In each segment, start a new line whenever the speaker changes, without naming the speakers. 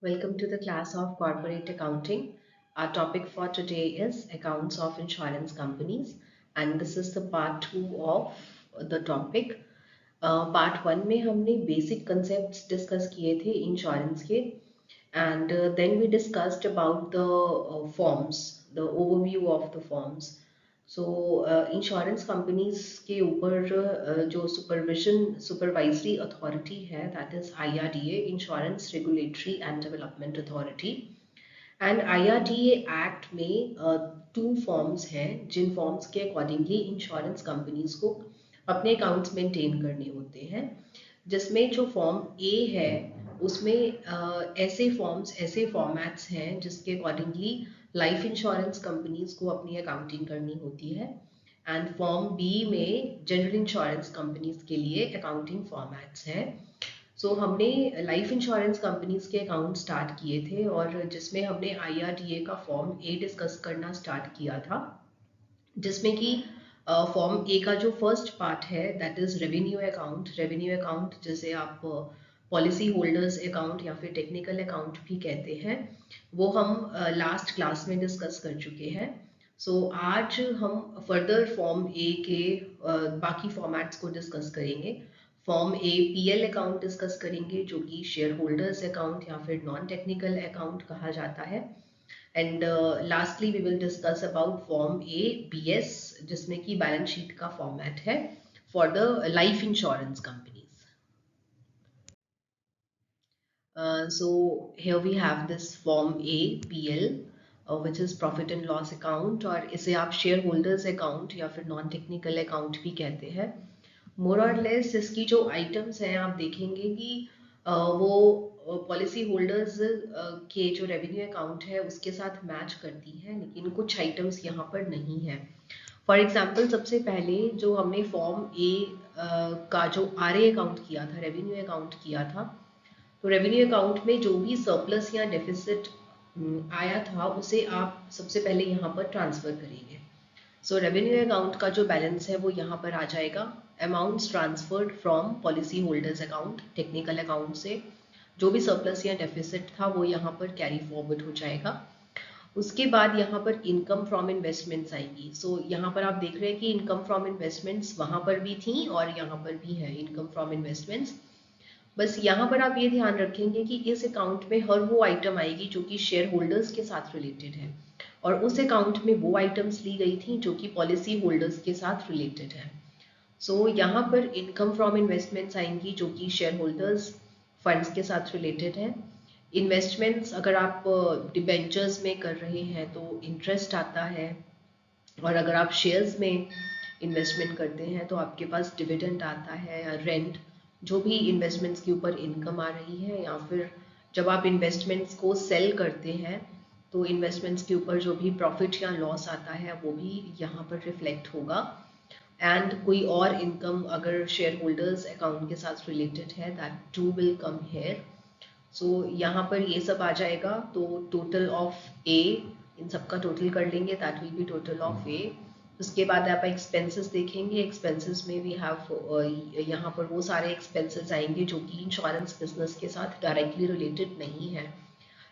Welcome to the class of Corporate Accounting. Our topic for today is Accounts of Insurance Companies, and this is the part 2 of the topic. Part 1 में हमने basic concepts discuss किए थे insurance के, and then we discussed about the forms, the overview of the forms. So insurance companies के ऊपर जो supervisory authority है that is IRDA, insurance regulatory and development authority. And IRDA act में two forms हैं जिन forms के accordingly insurance companies को अपने accounts maintain करने होते हैं, जिसमें जो फॉर्म ए है उसमें ऐसे फॉर्मेट्स हैं जिसके अकॉर्डिंगली लाइफ इंश्योरेंस कंपनीज को अपनी अकाउंटिंग करनी होती है, एंड फॉर्म बी में जनरल इंश्योरेंस कंपनीज के लिए अकाउंटिंग फॉर्मेट्स हैं। सो हमने लाइफ इंश्योरेंस कंपनीज के अकाउंट स्टार्ट किए थे और जिसमें हमने IRDA का फॉर्म ए डिस्कस करना स्टार्ट किया था, जिसमें कि फॉर्म ए का जो फर्स्ट पार्ट है दैट इज रेवेन्यू अकाउंट जिसे आप पॉलिसी होल्डर्स अकाउंट या फिर टेक्निकल अकाउंट भी कहते हैं, वो हम लास्ट क्लास में डिस्कस कर चुके हैं। सो आज हम फर्दर फॉर्म ए के बाकी फॉर्मेट्स को डिस्कस करेंगे। फॉर्म ए PL अकाउंट डिस्कस करेंगे जो कि शेयर होल्डर्स अकाउंट या फिर नॉन टेक्निकल अकाउंट कहा जाता है, and lastly we will discuss about form A BS जिसमें कि बैलेंस शीट का फॉर्मेट है for the life insurance companies. So here we have this form A PL which is profit and loss account, और इसे आप share holders account या फिर non technical account भी कहते हैं। मोर और लेस इसकी जो आइटम्स हैं आप देखेंगे कि वो पॉलिसी होल्डर्स के जो रेवेन्यू अकाउंट है उसके साथ मैच करती है, लेकिन कुछ आइटम्स यहाँ पर नहीं है। फॉर एग्जाम्पल सबसे पहले जो हमने फॉर्म ए का जो RA अकाउंट किया था, रेवेन्यू अकाउंट किया था, तो रेवेन्यू अकाउंट में जो भी सरप्लस या डेफिसिट आया था उसे आप सबसे पहले यहाँ पर ट्रांसफर करेंगे। सो रेवेन्यू अकाउंट का जो बैलेंस है वो यहाँ पर आ जाएगा, amounts transferred from policy holders account technical account से, जो भी सरप्लस या डेफिसिट था वो यहाँ पर कैरी फॉरवर्ड हो जाएगा। उसके बाद यहाँ पर इनकम फ्रॉम इन्वेस्टमेंट्स आएंगी। सो यहाँ पर आप देख रहे हैं कि इनकम फ्रॉम इन्वेस्टमेंट्स वहाँ पर भी थी और यहाँ पर भी है इनकम फ्रॉम इन्वेस्टमेंट्स। बस यहाँ पर आप ये ध्यान रखेंगे कि इस अकाउंट में हर वो आइटम आएगी जो कि शेयर होल्डर्स के साथ रिलेटेड है, और उस अकाउंट में वो आइटम्स ली गई थी जो कि पॉलिसी होल्डर्स के साथ रिलेटेड है। सो यहाँ पर इनकम फ्रॉम इन्वेस्टमेंट्स आएंगी जो कि शेयर होल्डर्स फंड्स के साथ रिलेटेड है। इन्वेस्टमेंट्स अगर आप डिबेंचर्स में कर रहे हैं तो इंटरेस्ट आता है, और अगर आप शेयर्स में इन्वेस्टमेंट करते हैं तो आपके पास डिविडेंड आता है या रेंट, जो भी इन्वेस्टमेंट्स के ऊपर इनकम आ रही है, या फिर जब आप इन्वेस्टमेंट्स को सेल करते हैं तो इन्वेस्टमेंट्स के ऊपर जो भी प्रॉफिट या लॉस आता है वो भी यहाँ पर रिफ्लेक्ट होगा। एंड कोई और इनकम अगर शेयर होल्डर्स अकाउंट के साथ रिलेटेड है that too will come here. So यहाँ पर ये सब आ जाएगा, तो टोटल ऑफ ए, इन सब का टोटल कर लेंगे that will be total of A. उसके बाद आप एक्सपेंसेस देखेंगे, एक्सपेंसेस में वी हैव यहाँ पर वो सारे एक्सपेंसेस आएंगे जो कि इंश्योरेंस बिजनेस के साथ डायरेक्टली रिलेटेड नहीं है।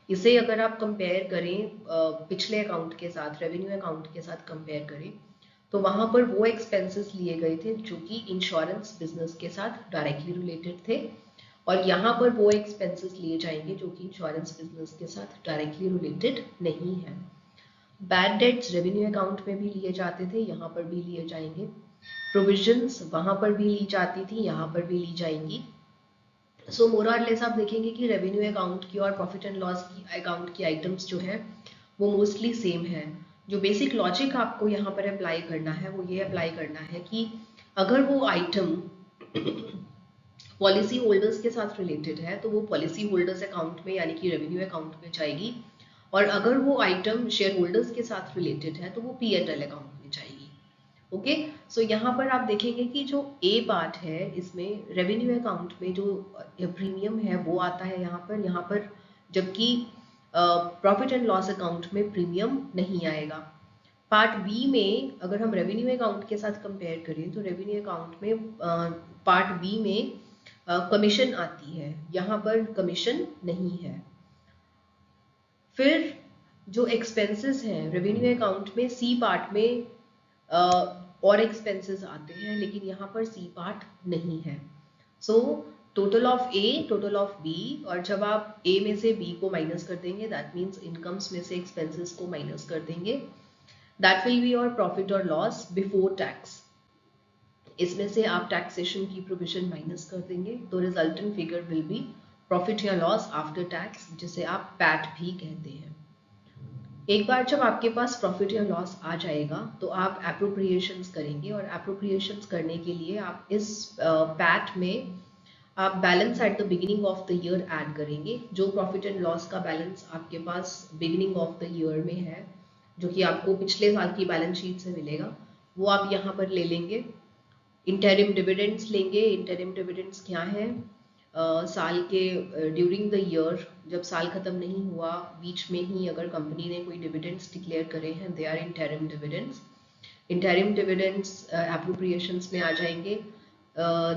इसे अगर आप कंपेयर करें पिछले अकाउंट के साथ, रेवेन्यू अकाउंट के साथ कंपेयर करें, तो वहाँ पर वो एक्सपेंसेस लिए गए थे जो कि इंश्योरेंस बिजनेस के साथ डायरेक्टली रिलेटेड थे, और यहाँ पर वो एक्सपेंसेस लिए जाएंगे जो कि इंश्योरेंस बिजनेस के साथ डायरेक्टली रिलेटेड नहीं है। बैड डेट्स रेवेन्यू अकाउंट में भी लिए जाते थे, यहाँ पर भी लिए जाएंगे। प्रोविजंस वहाँ पर भी ली जाती थी, यहाँ पर भी ली जाएंगी। सो मोर और लेस आप देखेंगे कि रेवेन्यू अकाउंट की और प्रॉफिट एंड लॉस की अकाउंट की आइटम्स जो है वो मोस्टली सेम है। जो बेसिक लॉजिक आपको यहाँ पर अप्लाई करना है वो ये अप्लाई करना है कि अगर वो आइटम पॉलिसी होल्डर्स के साथ रिलेटेड है तो वो पॉलिसी होल्डर्स अकाउंट में यानी कि रेवेन्यू अकाउंट में जाएगी, और अगर वो आइटम शेयर होल्डर्स के साथ रिलेटेड है तो वो P&L अकाउंट में जाएगी। ओके, सो यहाँ पर आप देखेंगे कि जो ए पार्ट है इसमें रेवेन्यू अकाउंट में जो प्रीमियम है वो आता है यहाँ पर, जबकि प्रॉफिट एंड लॉस अकाउंट में प्रीमियम नहीं आएगा। पार्ट बी में अगर हम रेवेन्यू अकाउंट के साथ कंपेयर करें तो रेवेन्यू अकाउंट में पार्ट बी में कमीशन आती है, यहाँ पर कमीशन नहीं है। फिर जो एक्सपेंसेस हैं रेवेन्यू अकाउंट में सी पार्ट में और एक्सपेंसेस आते हैं, लेकिन यहाँ पर सी पार्ट नहीं है। So total of A, total of B, और जब आप ए में से बी को माइनस कर देंगे, दैट मीन्स इनकम्स में से एक्सपेंसेस को माइनस कर देंगे, that will be your profit और लॉस बिफोर टैक्स। इसमें से आप टैक्सेशन की प्रोविजन माइनस कर देंगे, तो resultant figure will be profit या लॉस आफ्टर टैक्स, जिसे आप पैट भी कहते हैं। एक बार जब आपके पास प्रॉफिट या लॉस आ जाएगा तो आप एप्रोप्रिएशंस करेंगे, और एप्रोप्रिएशंस करने के लिए आप इस पैट में आप balance at the beginning of the year add करेंगे। जो प्रॉफिट एंड लॉस का बैलेंस आपके पास बिगिनिंग ऑफ द ईयर में है, जो कि आपको पिछले साल की बैलेंस शीट से मिलेगा, वो आप यहाँ पर ले लेंगे। इंटरिम डिविडेंड्स लेंगे। इंटरिम डिविडेंड्स क्या है? साल के ड्यूरिंग द ईयर, जब साल खत्म नहीं हुआ, बीच में ही अगर कंपनी ने कोई डिविडेंड्स डिक्लेयर करे हैं, they are interim dividends. Interim dividends appropriations में आ जाएंगे।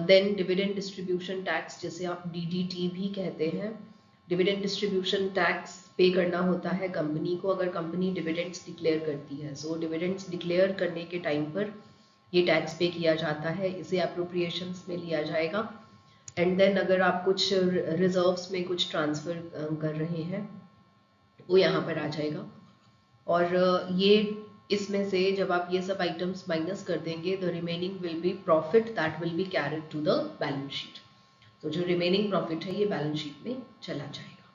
देन डिविडेंड डिस्ट्रीब्यूशन टैक्स, जिसे आप डीडीटी भी कहते हैं। डिविडेंड डिस्ट्रीब्यूशन टैक्स पे करना होता है कंपनी को अगर कंपनी डिविडेंड्स डिक्लेयर करती है। सो डिविडेंड्स डिक्लेयर करने के टाइम पर ये टैक्स पे किया जाता है, इसे एप्रोप्रिएशंस में लिया जाएगा। एंड देन अगर आप कुछ रिजर्व्स में कुछ ट्रांसफर कर रहे हैं, वो यहाँ पर आ जाएगा। और ये इसमें से जब आप ये सब आइटम्स माइनस कर देंगे, the remaining will be profit that will be carried to the balance sheet. तो जो रिमेनिंग प्रॉफिट है ये बैलेंस शीट में चला जाएगा।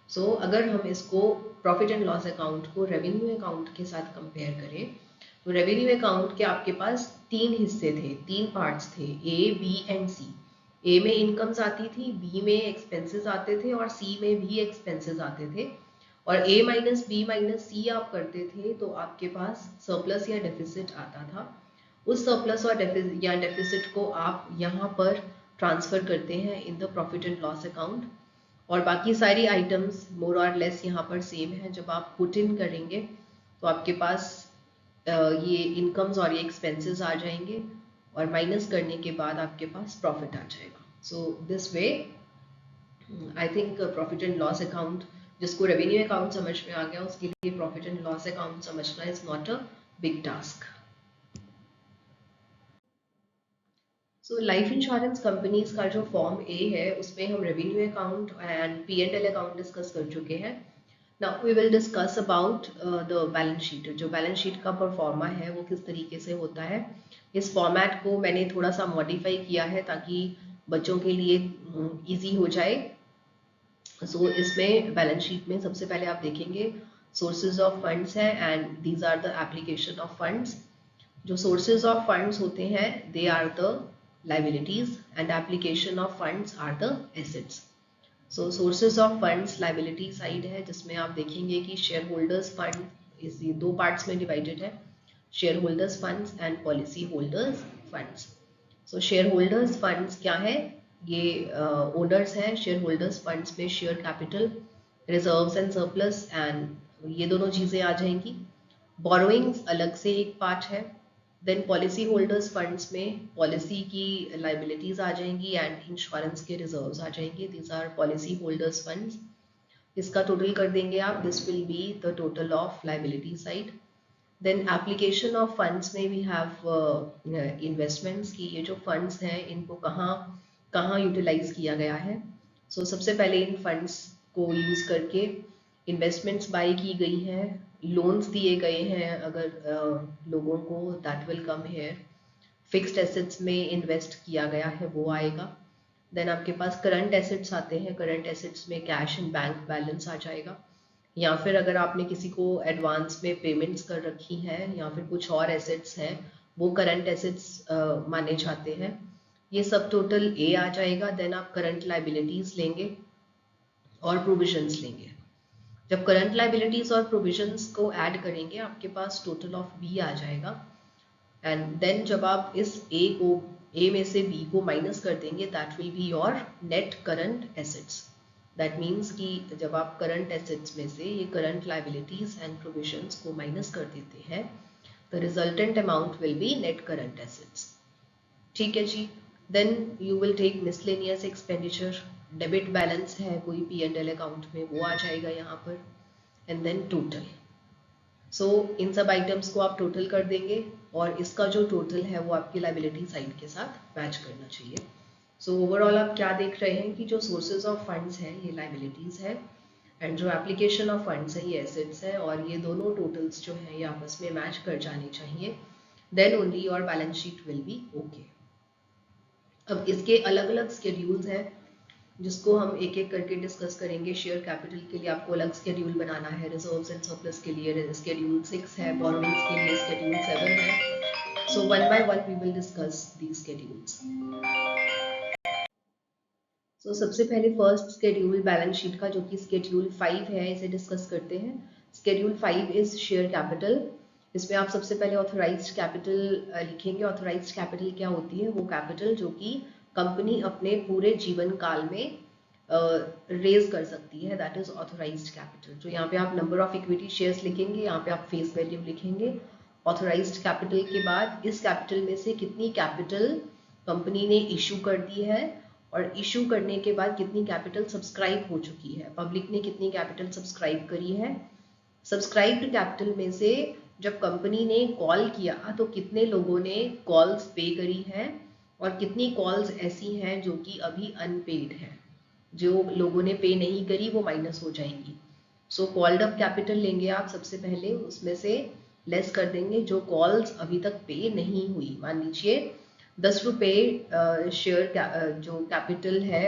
सो अगर हम इसको प्रॉफिट एंड लॉस अकाउंट को रेवेन्यू अकाउंट के साथ कंपेयर करें, तो रेवेन्यू अकाउंट के आपके पास तीन हिस्से थे, तीन पार्ट्स थे, ए, बी एंड सी। ए में इनकम्स आती थी, बी में एक्सपेंसेस आते थे, और सी में भी एक्सपेंसेस आते थे। और ए माइनस बी माइनस सी आप करते थे तो आपके पास सरप्लस या डेफिसिट आता था। उस सरप्लस और डेफिसिट को आप यहाँ पर ट्रांसफर करते हैं in the profit and loss account. और बाकी सारी आइटम्स मोर और लेस यहाँ पर सेम है। जब आप पुट इन करेंगे तो आपके पास ये इनकम्स और ये एक्सपेंसेस आ जाएंगे, और माइनस करने के बाद आपके पास प्रॉफिट आ जाएगा। So this way I think profit and loss account, जिसको रेवेन्यू अकाउंट समझ में आ गया, उसके लिए प्रॉफिट एंड लॉस अकाउंट समझना is not a big task. So life insurance companies का जो फॉर्म ए है, उसमें हम revenue account and P and L account discuss कर चुके हैं। Now we will discuss about the balance sheet. जो बैलेंस शीट का परफॉर्मा है वो किस तरीके से होता है। इस फॉर्मेट को मैंने थोड़ा सा मॉडिफाई किया है ताकि बच्चों के लिए इजी हो जाए। सो इसमें बैलेंस शीट में सबसे पहले आप देखेंगे सोर्सेज ऑफ फंड्स है, and these are the application of funds. जो सोर्सेज ऑफ फंड्स होते हैं, they are the liabilities, and application of funds are the assets. So sources of funds liability side है, जिसमें आप देखेंगे कि शेयर होल्डर्स फंड इस दो पार्ट्स में डिवाइडेड है, share holders funds and policy holders funds. So share holders funds क्या है? ये ओनर्स हैं शेयर होल्डर्स फंड्स में, share capital, reserves and surplus, and ये दोनों चीज़ें आ जाएंगी। बोरोइंग्स अलग से एक पार्ट है। देन पॉलिसी होल्डर्स फंड्स में पॉलिसी की लाइबिलिटीज आ जाएंगी एंड इंश्योरेंस के रिजर्व्स आ जाएंगे, these are policy holders funds. इसका टोटल कर देंगे आप, this will be the total of liability side. Then application of funds में वी हैव इन्वेस्टमेंट्स की, ये जो फंड्स हैं इनको कहाँ कहाँ यूटिलाइज किया गया है। सो सबसे पहले इन फंड्स को यूज़ करके इन्वेस्टमेंट्स बाई की गई हैं, लोन्स दिए गए हैं अगर लोगों को, that will come hair. Fixed assets में इन्वेस्ट किया गया है, वो आएगा। देन आपके पास करंट एसेट्स आते हैं, करंट एसेट्स में कैश एंड बैंक बैलेंस आ जाएगा, या फिर अगर आपने किसी को एडवांस में पेमेंट्स कर रखी हैं या फिर कुछ और एसेट्स हैं, वो करंट एसेट्स माने जाते हैं। ये सब टोटल ए आ जाएगा। देन आप करंट लाइबिलिटीज लेंगे और प्रोविजंस लेंगे। जब करंट लाइबिलिटीज और प्रोविजंस को ऐड करेंगे, आपके पास टोटल ऑफ बी आ जाएगा। एंड देन जब आप इस ए में से बी को माइनस कर देंगे, that will be your net current assets. That means कि जब आप करंट एसेट्स में से ये करंट लाइबिलिटीज एंड प्रोविजंस को माइनस कर देते हैं, the resultant amount will be net current assets. ठीक है जी। Then you will take miscellaneous expenditure. Debit balance है कोई पी एंड एल अकाउंट में, वो आ जाएगा यहाँ पर। And then total. सो इन सब आइटम्स को आप टोटल कर देंगे और इसका जो टोटल है वो आपकी लाइबिलिटी साइड के साथ मैच करना चाहिए। सो ओवरऑल आप क्या देख रहे हैं कि जो सोर्सेज ऑफ फंड्स हैं ये लाइबिलिटीज़ है एंड जो एप्लीकेशन ऑफ फंड्स है ये एसेट्स है, और ये दोनों टोटल्स जो हैं ये आपस में मैच कर जाने चाहिए, then only your balance sheet will be okay. अब इसके अलग अलग स्केड्यूल्स हैं जिसको हम एक एक करके डिस्कस करेंगे। शेयर कैपिटल के लिए आपको अलग स्केड्यूल बनाना है, रिजर्व्स एंड सरप्लस के लिए स्केड्यूल 6 है, बोरोइंग्स के लिए स्केड्यूल 7 है। So one by one we will discuss the schedules. So सबसे पहले फर्स्ट स्केड्यूल बैलेंस शीट का जो कि स्केड्यूल 5 है, इसे डिस्कस करते हैं। Schedule 5 is share capital. इसमें आप सबसे पहले ऑथोराइज्ड कैपिटल लिखेंगे। ऑथोराइज्ड कैपिटल क्या होती है? वो कैपिटल जो कि कंपनी अपने पूरे जीवन काल में रेज कर सकती है, दैट इज ऑथोराइज्ड कैपिटल। जो यहाँ पे आप नंबर ऑफ इक्विटी शेयर्स लिखेंगे, यहाँ पे आप फेस वैल्यू लिखेंगे। ऑथोराइज्ड कैपिटल के बाद इस कैपिटल में से कितनी कैपिटल कंपनी ने इशू कर दी है और इशू करने के बाद कितनी कैपिटल सब्सक्राइब हो चुकी है, पब्लिक ने कितनी कैपिटल सब्सक्राइब करी है। सब्सक्राइब्ड कैपिटल में से जब कंपनी ने कॉल किया तो कितने लोगों ने कॉल्स पे करी है और कितनी कॉल्स ऐसी हैं जो कि अभी अनपेड है, जो लोगों ने पे नहीं करी वो माइनस हो जाएंगी। सो कॉल्ड अप कैपिटल लेंगे आप सबसे पहले, उसमें से लेस कर देंगे जो कॉल्स अभी तक पे नहीं हुई। मान लीजिए 10 रुपये शेयर जो कैपिटल है,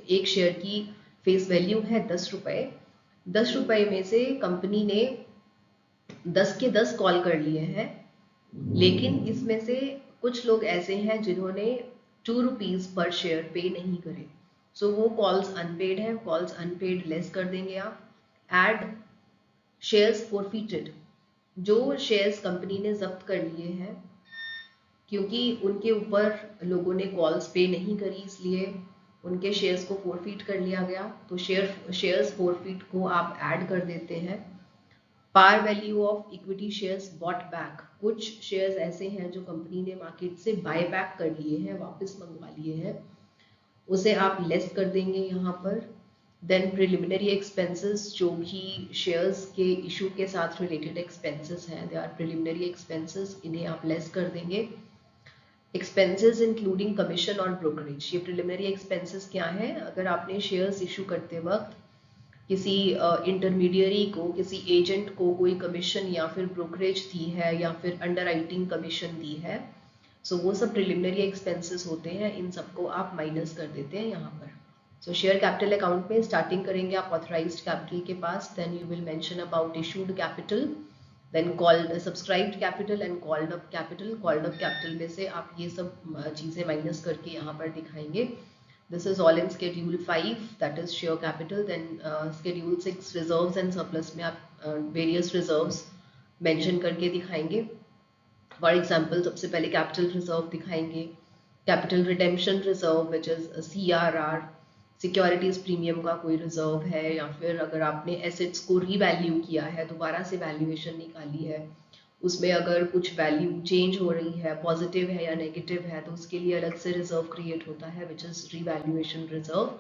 एक शेयर की फेस वैल्यू है 10 रुपये। 10 रुपये में से कंपनी ने 10 के 10 कॉल कर लिए हैं, लेकिन इसमें से कुछ लोग ऐसे हैं जिन्होंने 2 रुपीज़ पर शेयर पे नहीं करे। सो वो कॉल्स अनपेड है, कॉल्स अनपेड लेस कर देंगे आप। एड शेयर्स फॉरफिटेड, जो शेयर्स कंपनी ने जब्त कर लिए हैं क्योंकि उनके ऊपर लोगों ने कॉल्स पे नहीं करी, इसलिए उनके शेयर्स को फॉरफिट कर लिया गया, तो शेयर्स फॉरफिट को आप ऐड कर देते हैं। Par value of equity shares bought back, कुछ शेयर्स ऐसे हैं जो कंपनी ने मार्केट से बाय बैक कर लिए हैं, वापस मंगवा लिए हैं, उसे आप लेस कर देंगे यहाँ पर। देन प्रिलिमिनरी एक्सपेंसेस, जो भी शेयर्स के इशू के साथ रिलेटेड एक्सपेंसेस हैं, दे आर प्रिलिमिनरी एक्सपेंसेस, इन्हें आप लेस कर देंगे। एक्सपेंसेस इंक्लूडिंग कमीशन और ब्रोकरेज, ये प्रिलिमिनरी एक्सपेंसेस क्या है? अगर आपने शेयर्स इशू करते वक्त किसी इंटरमीडियरी को, किसी एजेंट को कोई कमीशन या फिर ब्रोकरेज दी है या फिर अंडरराइटिंग कमीशन दी है, सो वो सब प्रिलिमिनरी एक्सपेंसेस होते हैं, इन सबको आप माइनस कर देते हैं यहाँ पर। सो शेयर कैपिटल अकाउंट में स्टार्टिंग करेंगे आप ऑथराइज्ड कैपिटल के पास, then you will mention about issued capital, then called subscribed capital and called up capital. Called up capital में से आप ये सब चीज़ें माइनस करके यहाँ पर दिखाएंगे। This is all in schedule 5, that is share capital. Then schedule 6 reserves and surplus में आप various reserves mention करके दिखाएंगे। For example, सबसे पहले capital reserve दिखाएंगे, capital redemption reserve which is CRR, securities premium का कोई reserve है, या फिर अगर आपने assets को revalue किया है, दोबारा से valuation निकाली है, उसमें अगर कुछ वैल्यू चेंज हो रही है, पॉजिटिव है या नेगेटिव है, तो उसके लिए अलग से रिजर्व क्रिएट होता है which is revaluation reserve.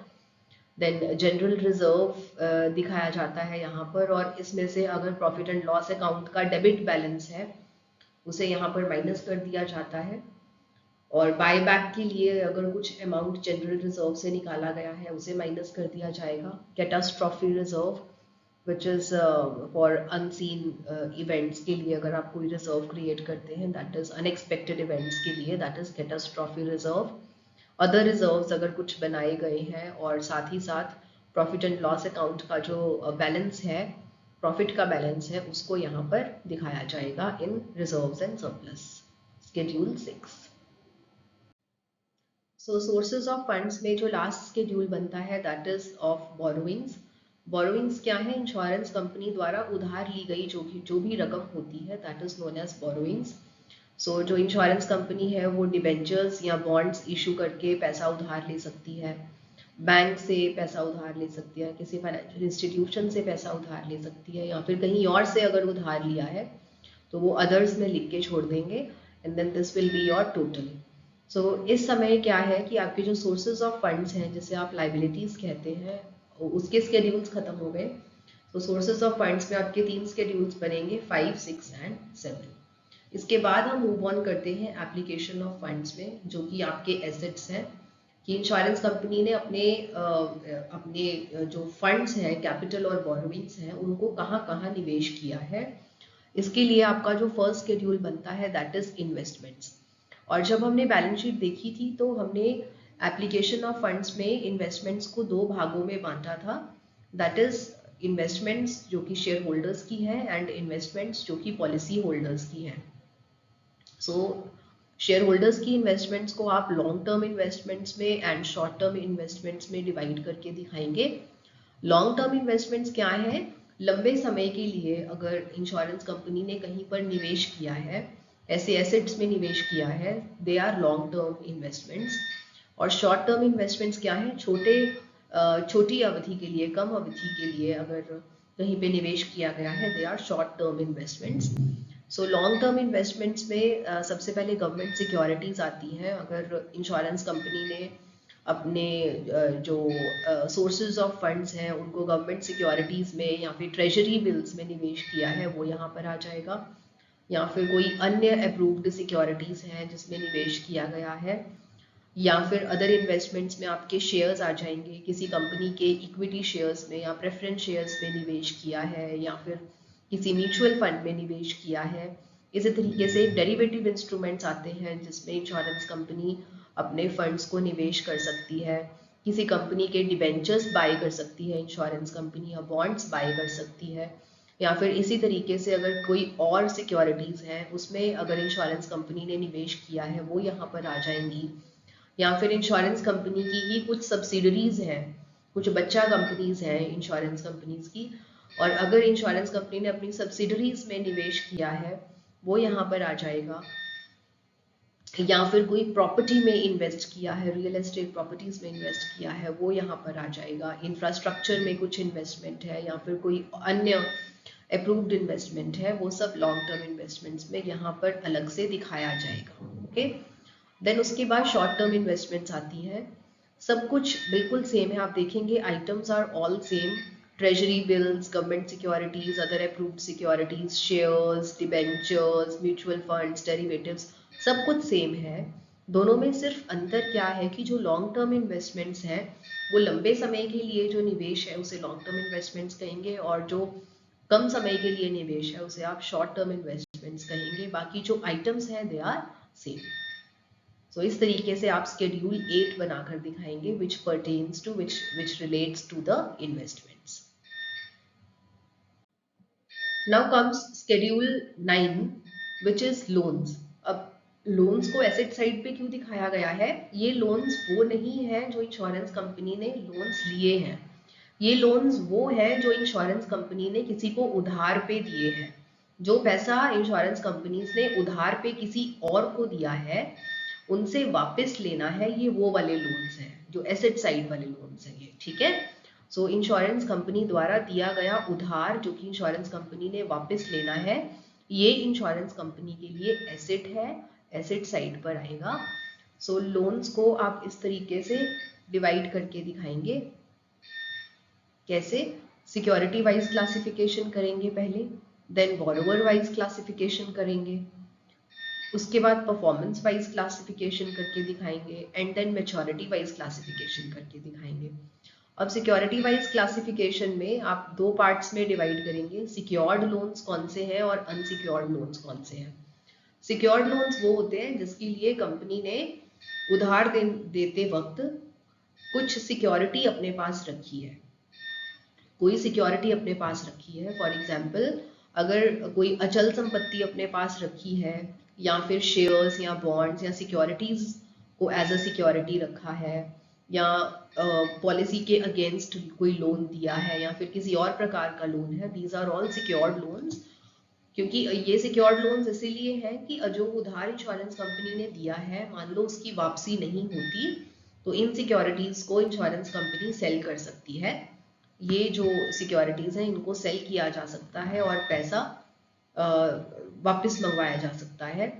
Then general reserve दिखाया जाता है यहाँ पर, और इसमें से अगर प्रॉफिट एंड लॉस अकाउंट का डेबिट बैलेंस है उसे यहाँ पर माइनस कर दिया जाता है, और बाय बैक के लिए अगर कुछ अमाउंट जनरल रिजर्व से निकाला गया है उसे माइनस कर दिया जाएगा। Catastrophe reserve which is for unseen events के लिए अगर आप कोई रिजर्व क्रिएट करते हैं, दैट इज अनएक्सपेक्टेड इवेंट्स के लिए, that is catastrophe reserve. Other reserves अगर कुछ बनाए गए हैं और साथ ही साथ प्रॉफिट एंड लॉस अकाउंट का जो बैलेंस है, प्रॉफिट का बैलेंस है, उसको यहाँ पर दिखाया जाएगा in reserves and surplus, schedule 6। So sources of funds में जो लास्ट स्केड्यूल बनता है that is of borrowings. Borrowings क्या है? इंश्योरेंस कंपनी द्वारा उधार ली गई जो भी रकम होती है, that is known as borrowings. So जो इंश्योरेंस कंपनी है वो डिबेंचर्स या बॉन्ड्स इशू करके पैसा उधार ले सकती है, बैंक से पैसा उधार ले सकती है, किसी फाइनेंशियल इंस्टीट्यूशन से पैसा उधार ले सकती है, या फिर कहीं और से अगर उधार लिया है तो वो अदर्स में लिख के छोड़ देंगे, and then this will be your total. So इस समय क्या है कि आपके जो सोर्सेज ऑफ फंड्स हैं, जिसे आप लाइबिलिटीज कहते हैं, उसके स्केड्यूल्स खत्म हो गए। तो सोर्सेज ऑफ फंड्स में आपके 3 स्केड्यूल्स बनेंगे, 5, 6 एंड 7। इसके बाद हम मूव ऑन करते हैं एप्लीकेशन ऑफ फंड्स में, जो कि आपके एसेट्स हैं कि इंश्योरेंस कंपनी ने अपने जो फंड्स हैं, कैपिटल और बोरोविंग्स हैं, उनको कहाँ कहाँ निवेश किया है। इसके लिए आपका जो फर्स्ट शेड्यूल बनता है दैट इज इन्वेस्टमेंट्स। और जब हमने बैलेंस शीट देखी थी तो हमने एप्लीकेशन ऑफ फंड्स में इन्वेस्टमेंट्स को 2 भागों में बांटा था, दैट इज इन्वेस्टमेंट्स जो कि शेयर होल्डर्स की है एंड इन्वेस्टमेंट्स जो कि पॉलिसी होल्डर्स की है। सो शेयर होल्डर्स की इन्वेस्टमेंट्स को आप लॉन्ग टर्म इन्वेस्टमेंट्स में एंड शॉर्ट टर्म इन्वेस्टमेंट्स में डिवाइड करके दिखाएंगे। लॉन्ग टर्म इन्वेस्टमेंट्स क्या है? लंबे समय के लिए अगर इंश्योरेंस कंपनी ने कहीं पर निवेश किया है, ऐसे एसेट्स में निवेश किया है, they are long term investments. और शॉर्ट टर्म इन्वेस्टमेंट्स क्या है? छोटी अवधि के लिए, कम अवधि के लिए अगर कहीं पे निवेश किया गया है, they are short term investments. So long term investments में सबसे पहले गवर्नमेंट सिक्योरिटीज आती हैं। अगर इंश्योरेंस कंपनी ने अपने जो सोर्सेज ऑफ फंड्स हैं उनको गवर्नमेंट सिक्योरिटीज़ में या फिर ट्रेजरी बिल्स में निवेश किया है, वो यहाँ पर आ जाएगा। या फिर कोई अन्य अप्रूव्ड सिक्योरिटीज़ हैं जिसमें निवेश किया गया है, या फिर अदर इन्वेस्टमेंट्स में आपके शेयर्स आ जाएंगे, किसी कंपनी के इक्विटी शेयर्स में या प्रेफरेंस शेयर्स में निवेश किया है, या फिर किसी म्यूचुअल फंड में निवेश किया है। इसी तरीके से डेरिवेटिव इंस्ट्रूमेंट्स आते हैं जिसमें इंश्योरेंस कंपनी अपने फंड्स को निवेश कर सकती है। किसी कंपनी के डिबेंचर्स बाय कर सकती है इंश्योरेंस कंपनी, या बॉन्ड्स बाय कर सकती है। या फिर इसी तरीके से अगर कोई और सिक्योरिटीज़ हैं उसमें अगर इंश्योरेंस कंपनी ने निवेश किया है, वो यहाँ पर आ जाएंगी। या फिर इंश्योरेंस कंपनी की ही कुछ सब्सिडरीज हैं, कुछ बच्चा कंपनीज हैं इंश्योरेंस कंपनीज की, और अगर इंश्योरेंस कंपनी ने अपनी सब्सिडरीज में निवेश किया है, वो यहाँ पर आ जाएगा। या फिर कोई प्रॉपर्टी में इन्वेस्ट किया है, रियल एस्टेट प्रॉपर्टीज में इन्वेस्ट किया है, वो यहाँ पर आ जाएगा। इंफ्रास्ट्रक्चर में कुछ इन्वेस्टमेंट है या फिर कोई अन्य अप्रूव्ड इन्वेस्टमेंट है, वो सब लॉन्ग टर्म इन्वेस्टमेंट्स में यहाँ पर अलग से दिखाया जाएगा। ओके, देन उसके बाद शॉर्ट टर्म इन्वेस्टमेंट्स आती हैं। सब कुछ बिल्कुल सेम है, आप देखेंगे items are all same. Treasury bills, government securities, other approved securities, shares, debentures, mutual funds, derivatives, सब कुछ सेम है। दोनों में सिर्फ अंतर क्या है कि जो लॉन्ग टर्म इन्वेस्टमेंट्स हैं वो लंबे समय के लिए जो निवेश है उसे लॉन्ग टर्म इन्वेस्टमेंट्स कहेंगे, और जो कम समय के लिए निवेश है उसे आप शॉर्ट टर्म इन्वेस्टमेंट्स कहेंगे। बाकी जो आइटम्स हैं दे आर सेम। सो इस तरीके से आप स्केड्यूल 8 बनाकर दिखाएंगे which pertains to which relates to the investments. Now comes schedule 9 which is loans. अब लोन्स को एसेट साइड पे क्यों दिखाया गया है? ये लोन्स वो नहीं है जो इंश्योरेंस कंपनी ने लोन्स लिए हैं, ये लोन्स वो है जो इंश्योरेंस कंपनी ने किसी को उधार पे दिए हैं। जो पैसा इंश्योरेंस कंपनीज ने उधार पे किसी और को दिया है उनसे वापस लेना है, ये वो वाले लोन्स हैं जो एसेट साइड वाले लोन्स हैं ये, ठीक है। सो इंश्योरेंस कंपनी द्वारा दिया गया उधार जो कि इंश्योरेंस कंपनी ने वापस लेना है, ये इंश्योरेंस कंपनी के लिए एसेट है, एसेट साइड पर आएगा। सो लोन्स को आप इस तरीके से डिवाइड करके दिखाएंगे। कैसे? सिक्योरिटी वाइज क्लासिफिकेशन करेंगे पहले, देन बोरोवर वाइज क्लासिफिकेशन करेंगे, उसके बाद परफॉर्मेंस वाइज क्लासिफिकेशन करके दिखाएंगे, and then maturity wise classification करके दिखाएंगे। अब सिक्योरिटी वाइज क्लासिफिकेशन में आप 2 पार्ट्स में डिवाइड करेंगे, सिक्योर्ड लोन्स कौन से हैं और अनसिक्योर्ड लोन्स कौन से हैं। सिक्योर्ड लोन्स वो होते हैं जिसके लिए कंपनी ने उधार देते वक्त कुछ सिक्योरिटी अपने पास रखी है, कोई सिक्योरिटी अपने पास रखी है। फॉर एग्जाम्पल अगर कोई अचल संपत्ति अपने पास रखी है, या फिर शेयर्स या बॉन्ड्स या सिक्योरिटीज को एज अ सिक्योरिटी रखा है, या पॉलिसी के अगेंस्ट कोई लोन दिया है, या फिर किसी और प्रकार का लोन है, these are all secured loans. क्योंकि ये सिक्योर्ड लोन्स इसीलिए है कि जो उधार इंश्योरेंस कंपनी ने दिया है, मान लो उसकी वापसी नहीं होती, तो इन सिक्योरिटीज को इंश्योरेंस कंपनी सेल कर सकती है। ये जो सिक्योरिटीज हैं इनको सेल किया जा सकता है और पैसा वापस मंगवाया जा सकता है।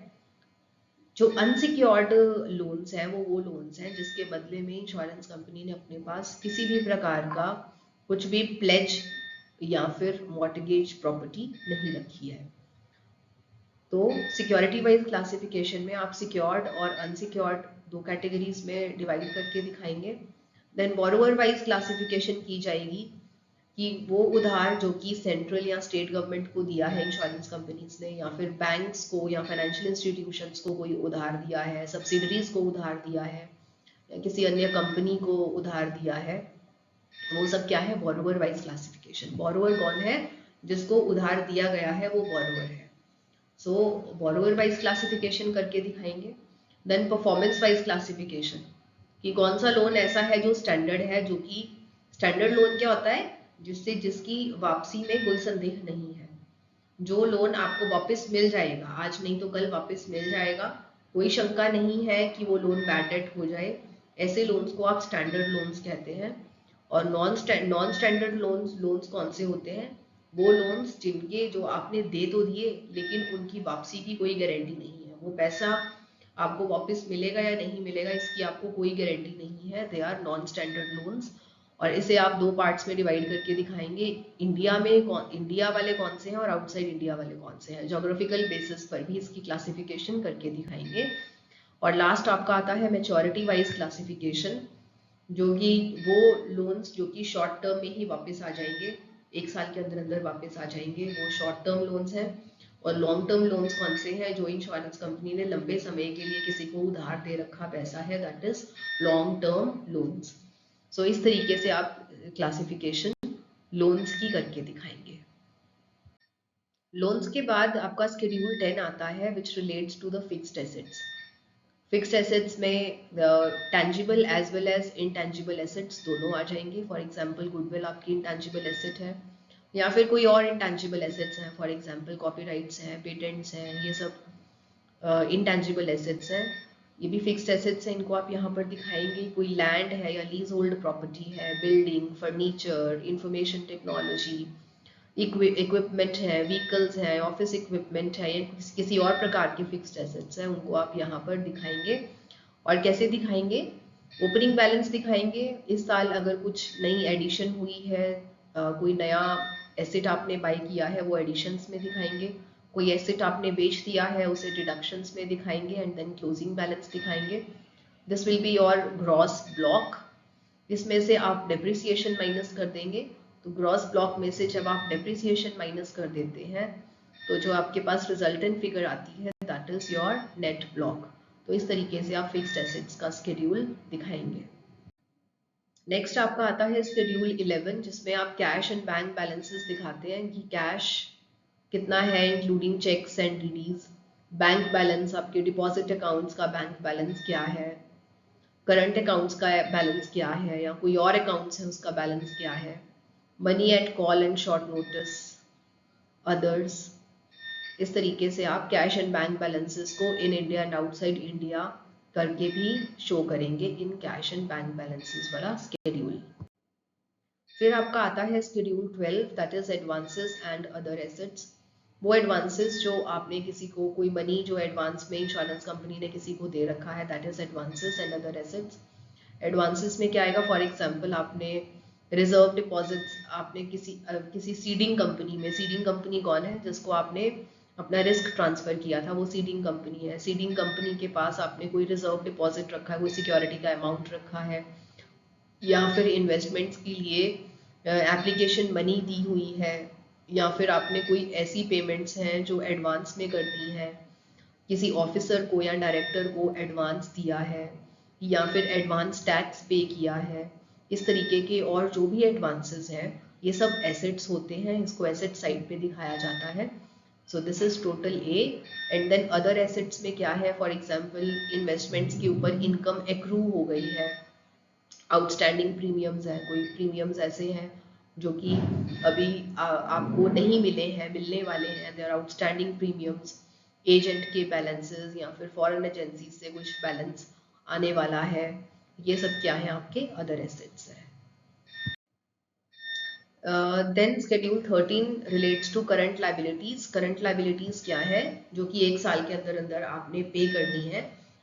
जो अनसिक्योर्ड लोन्स हैं वो लोन्स हैं जिसके बदले में इंश्योरेंस कंपनी ने अपने पास किसी भी प्रकार का कुछ भी प्लेज या फिर मॉर्टगेज प्रॉपर्टी नहीं रखी है। तो सिक्योरिटी वाइज क्लासिफिकेशन में आप सिक्योर्ड और अनसिक्योर्ड दो कैटेगरीज में डिवाइड करके दिखाएंगे। देन बोरोवर वाइज क्लासिफिकेशन की जाएगी कि वो उधार जो कि सेंट्रल या स्टेट गवर्नमेंट को दिया है इंश्योरेंस कंपनीज ने, या फिर बैंक्स को या फाइनेंशियल इंस्टीट्यूशंस को कोई उधार दिया है, सब्सिडरीज को उधार दिया है, या किसी अन्य कंपनी को उधार दिया है, वो सब क्या है, बोरोवर वाइज क्लासिफिकेशन। बोरोवर कौन है, जिसको उधार दिया गया है वो बोरोवर है। सो बोरोवर वाइज क्लासिफिकेशन करके दिखाएंगे। देन परफॉर्मेंस वाइज क्लासिफिकेशन कि कौन सा लोन ऐसा है जो स्टैंडर्ड है, जो कि स्टैंडर्ड लोन क्या होता है, जिसकी वापसी में कोई संदेह नहीं है, जो लोन आपको वापस मिल जाएगा, आज नहीं तो कल वापस मिल जाएगा, कोई शंका नहीं है कि वो लोन बैड डेट हो जाए, ऐसे लोन्स को आप स्टैंडर्ड लोन्स कहते हैं। और नॉन स्टैंडर्ड लोन्स कौन से होते हैं, वो लोन्स जिनके जो आपने दे तो दिए लेकिन उनकी वापसी की कोई गारंटी नहीं है, वो पैसा आपको वापस मिलेगा या नहीं मिलेगा इसकी आपको कोई गारंटी नहीं है, they are non standard loans. और इसे आप दो पार्ट्स में डिवाइड करके दिखाएंगे, इंडिया में इंडिया वाले कौन से हैं और आउटसाइड इंडिया वाले कौन से हैं, ज्योग्राफिकल बेसिस पर भी इसकी क्लासिफिकेशन करके दिखाएंगे। और लास्ट आपका आता है मैच्योरिटी वाइज क्लासिफिकेशन, जो कि वो लोन्स जो कि शॉर्ट टर्म में ही वापस आ जाएंगे, एक साल के अंदर अंदर वापस आ जाएंगे, वो शॉर्ट टर्म लोन्स हैं। और लॉन्ग टर्म लोन्स कौन से हैं, जो इंश्योरेंस कंपनी ने लंबे समय के लिए किसी को उधार दे रखा पैसा है, that is long term loans. So इस तरीके से आप क्लासिफिकेशन लोन्स की करके दिखाएंगे। लोन्स के बाद आपका शेड्यूल 10 आता है which relates to the fixed assets. Fixed assets में tangible as well as intangible assets दोनों आ जाएंगे। फॉर एग्जांपल गुडविल आपकी इनटैंजिबल एसेट है, या फिर कोई और इनटैंजिबल एसेट्स हैं, फॉर एग्जांपल कॉपीराइट्स हैं, पेटेंट्स हैं, ये सब इनटैंजिबल एसेट्स हैं, ये भी फिक्स्ड एसेट्स हैं, इनको आप यहाँ पर दिखाएंगे। कोई लैंड है या लीज होल्ड प्रॉपर्टी है, building, furniture, information technology, equipment है, व्हीकल्स हैं, ऑफिस इक्विपमेंट है, या किसी और प्रकार के फिक्स्ड एसेट्स हैं, उनको आप यहाँ पर दिखाएंगे। और कैसे दिखाएंगे, ओपनिंग बैलेंस दिखाएंगे, इस साल अगर कुछ नई एडिशन हुई है, कोई नया एसेट आपने बाय किया है, वो एडिशंस में दिखाएंगे, कोई एसेट आपने बेच दिया है उसे डिडक्शंस में दिखाएंगे, एंड देन क्लोजिंग बैलेंस दिखाएंगे। This will be your gross block, इसमें से आप डेप्रिसिएशन माइनस कर देंगे। तो ग्रॉस ब्लॉक में से जब आप डेप्रिसिएशन माइनस कर देते हैं तो जो आपके पास रिजल्टेंट फिगर आती है that is your net block. तो इस तरीके से आप फिक्स्ड एसेट्स का शेड्यूल दिखाएंगे। नेक्स्ट आपका आता है शेड्यूल 11, जिसमें आप कैश एंड बैंक बैलेंसेस दिखाते हैं कि कैश कितना है including cheques and DDs, bank balance आपके डिपॉजिट अकाउंट्स का बैंक बैलेंस क्या है, करंट अकाउंट्स का बैलेंस क्या है, या कोई और अकाउंट्स है उसका बैलेंस क्या है, money at call and short notice, others. इस तरीके से आप कैश एंड बैंक बैलेंसेस को in India and outside India करके भी शो करेंगे in cash and bank balances वाला शेड्यूल। फिर आपका आता है schedule 12 that is advances and other assets. वो एडवांसेस जो आपने किसी को, कोई मनी जो एडवांस में इंश्योरेंस कंपनी ने किसी को दे रखा है, that is advances and other assets. Advances में क्या आएगा, फॉर एग्जांपल आपने रिजर्व डिपॉजिट्स आपने किसी सीडिंग कंपनी में, सीडिंग कंपनी कौन है, जिसको आपने अपना रिस्क ट्रांसफर किया था, वो सीडिंग कंपनी है। सीडिंग कंपनी के पास आपने कोई रिजर्व डिपॉजिट रखा है, कोई सिक्योरिटी का अमाउंट रखा है, या फिर इन्वेस्टमेंट्स के लिए एप्लीकेशन मनी दी हुई है, या फिर आपने कोई ऐसी पेमेंट्स हैं जो एडवांस में कर दी हैं, किसी ऑफिसर को या डायरेक्टर को एडवांस दिया है, या फिर एडवांस टैक्स पे किया है, इस तरीके के और जो भी एडवांसेस हैं ये सब एसेट्स होते हैं, इसको एसेट साइड पे दिखाया जाता है। So this is total A. And then other assets में क्या है, फॉर एग्जांपल इन्वेस्टमेंट्स के ऊपर इनकम एक्रू हो गई है, आउटस्टैंडिंग प्रीमियम्स हैं, कोई प्रीमियम्स ऐसे हैं जो कि अभी आपको नहीं मिले हैं, मिलने वाले हैं, देयर आउटस्टैंडिंग प्रीमियम्स, एजेंट के बैलेंसेस, या फिर फॉरेन एजेंसी से कुछ बैलेंस आने वाला है, ये सब क्या है, आपके अदर एसेट्स हैं। Then schedule 13 relates to current liabilities. Current liabilities क्या है, जो कि एक साल के अंदर अंदर आपने पे करनी है,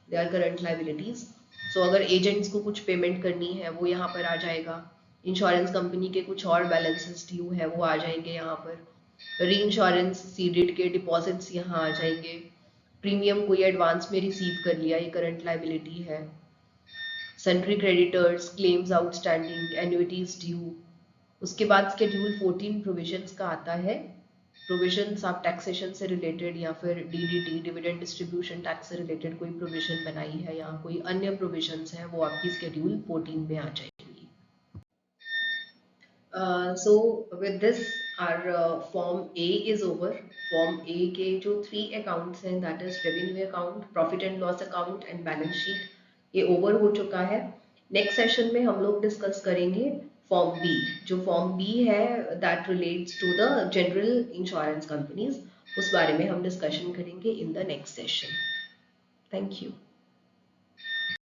दे आर करंट लाइबिलिटीज। सो अगर एजेंट्स को कुछ पेमेंट करनी है वो यहाँ पर आ जाएगा, इंश्योरेंस कंपनी के कुछ और बैलेंसेस ड्यू है वो आ जाएंगे यहाँ पर। री इंश्योरेंस सीडेड के डिपॉजिट्स यहाँ आ जाएंगे। प्रीमियम कोई एडवांस में रिसीव कर लिया, ये करंट लाइबिलिटी है। Sundry creditors, claims outstanding, annuities due. उसके बाद स्केड्यूल 14 प्रोविजंस का आता है। प्रोविजंस आप टैक्सेशन से रिलेटेड या फिर डीडीटी डिविडेंड डिस्ट्रीब्यूशन टैक्स से रिलेटेड कोई प्रोविजन बनाई है या कोई अन्य प्रोविजंस है वो आपकी स्केड्यूल 14 में आ जाएगी। So with this our form A is over. Form A के जो 3 accounts हैं, that is revenue account, profit and loss account and balance sheet, ये over हो चुका है। नेक्स्ट सेशन में हम लोग डिस्कस करेंगे फॉर्म बी। जो फॉर्म बी है that relates to the general insurance companies, उस बारे में हम डिस्कशन करेंगे in the next session. Thank you.